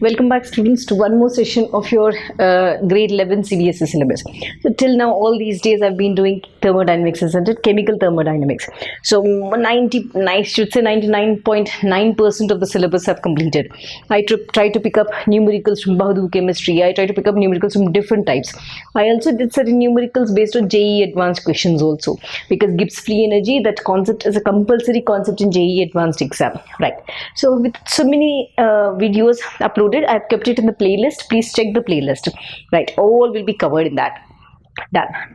Welcome back, students, to one more session of your grade 11 CBSE syllabus. So till now, all these days I've been doing thermodynamics, isn't it? Chemical thermodynamics. So 99.9% of the syllabus I've completed. I try to pick up numericals from Bahadur chemistry. I try to pick up numericals from different types. I also did certain numericals based on JEE advanced questions also, because Gibbs free energy, that concept is a compulsory concept in JEE advanced exam, right? So with so many videos uploaded, I've kept it in the playlist. Please check the playlist, right? All will be covered in that.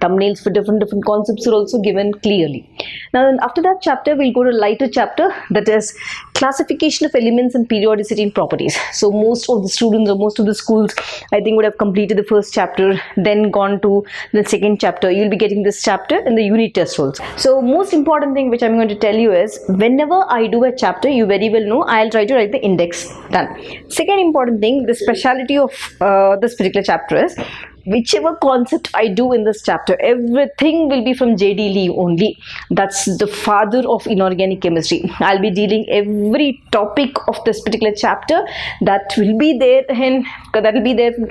Thumbnails for different concepts are also given clearly. Now after that chapter, we'll go to a lighter chapter, that is classification of elements and periodicity and properties. So most of the students or most of the schools, I think, would have completed the first chapter, then gone to the second chapter. You'll be getting this chapter in the unit test also. So most important thing which I'm going to tell you is, whenever I do a chapter, you very well know I'll try to write the index. Done. Second important thing, the speciality of this particular chapter is, whichever concept I do in this chapter, everything will be from J.D. Lee only. That's the father of inorganic chemistry. I'll be dealing every topic of this particular chapter that will be there in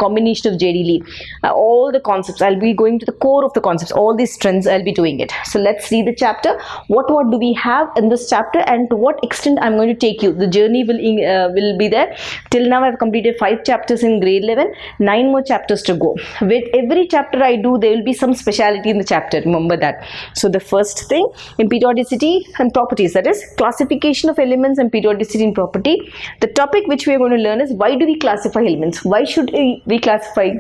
combination of J.D. Lee. All the concepts, I'll be going to the core of the concepts. All these trends, I'll be doing it. So let's see the chapter. What do we have in this chapter, and to what extent I'm going to take you. The journey will be there. Till now I've completed 5 chapters in grade 11, 9 more chapters to go. With every chapter I do, there will be some speciality in the chapter, remember that. So the first thing, in periodicity and properties, that is classification of elements and periodicity and property. The topic which we are going to learn is, why do we classify elements? Why should we classify?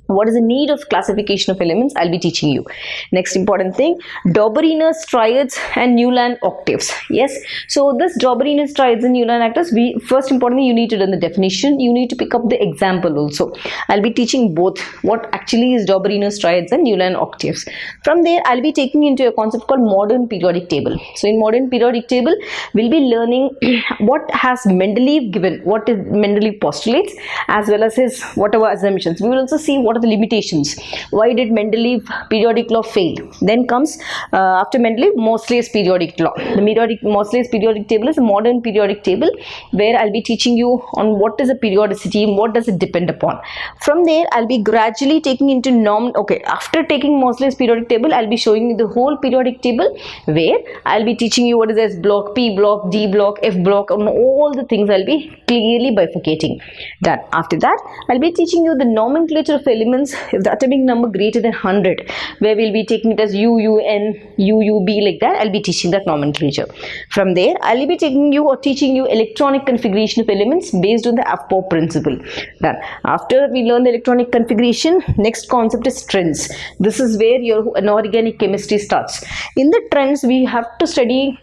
What is the need of classification of elements? I'll be teaching you. Next important thing, Doberanus triads and Newland octaves. Yes, so this Doberanus triads and Newland octaves, first importantly, you need to learn the definition. You need to pick up the example also. I'll be teaching both what actually is Doberanus triads and Newland octaves. From there, I'll be taking into a concept called modern periodic table. So in modern periodic table, we'll be learning what has Mendeleev given, what is Mendeleev postulates, as well as his whatever assumptions. We will also see what are the limitations. Why did Mendeleev periodic law fail? Then comes after Mendeleev, Moseley's periodic law. The Moseley's periodic table is a modern periodic table, where I'll be teaching you on what is a periodicity and what does it depend upon. From there, I'll be gradually taking into after taking Moseley's periodic table, I'll be showing you the whole periodic table, where I'll be teaching you what is S block, P block, D block, F block, and all the things I'll be clearly bifurcating. Done. After that, I'll be teaching you the nomenclature of elements if the atomic number greater than 100, where we'll be taking it as UUN, UUB, like that. I'll be teaching that nomenclature. From there, I'll be teaching you electronic configuration of elements based on the AFPO principle. Done. After we learn the electronic configuration, next concept is trends. This is where your inorganic chemistry starts. In the trends, we have to study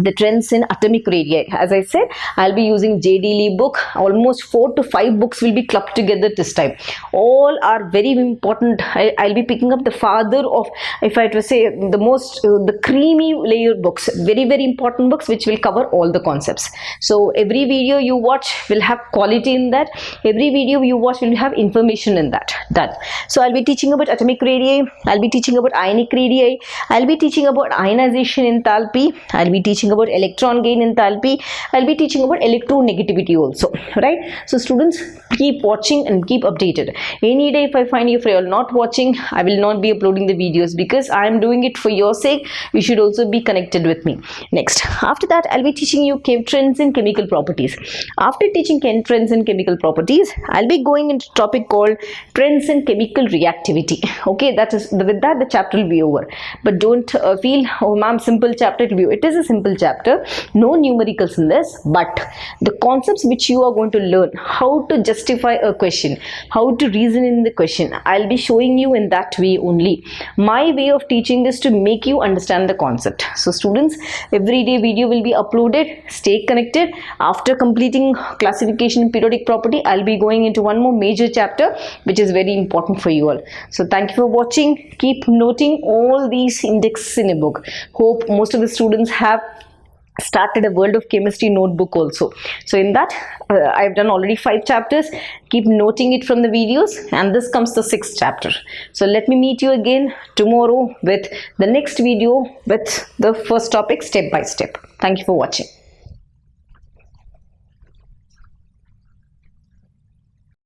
the trends in atomic radii. As I said, I'll be using J.D. Lee book. Almost 4 to 5 books will be clubbed together this time. All are very important. I'll be picking up the father of, if I had to say, the creamy layer books, very important books which will cover all the concepts. So every video you watch will have quality in that. Every video you watch will have information in that. Done. So I'll be teaching about atomic radii. I'll be teaching about ionic radii. I'll be teaching about ionization enthalpy. I'll be teaching about electron gain enthalpy. I'll be teaching about electronegativity also, right? So students, keep watching and keep updated. Any day if I find you not watching, I will not be uploading the videos, because I am doing it for your sake. You should also be connected with me. Next, after that, I'll be teaching you trends in chemical properties. After teaching trends in chemical properties, I'll be going into a topic called trends in chemical reactivity. Okay, with that the chapter will be over. But don't feel, oh ma'am, simple chapter. It is a simple chapter, no numericals in this, but the concepts which you are going to learn, how to justify a question, how to reason in the question, I'll be showing you in that way only. My way of teaching is to make you understand the concept. So students, everyday video will be uploaded. Stay connected. After completing classification and periodic property, I'll be going into one more major chapter which is very important for you all. So thank you for watching. Keep noting all these indexes in a book. Hope most of the students have started a World of Chemistry notebook also. So in that, I've done already 5 chapters. Keep noting it from the videos, and this comes the 6th chapter. So let me meet you again tomorrow with the next video with the first topic step by step. Thank you for watching.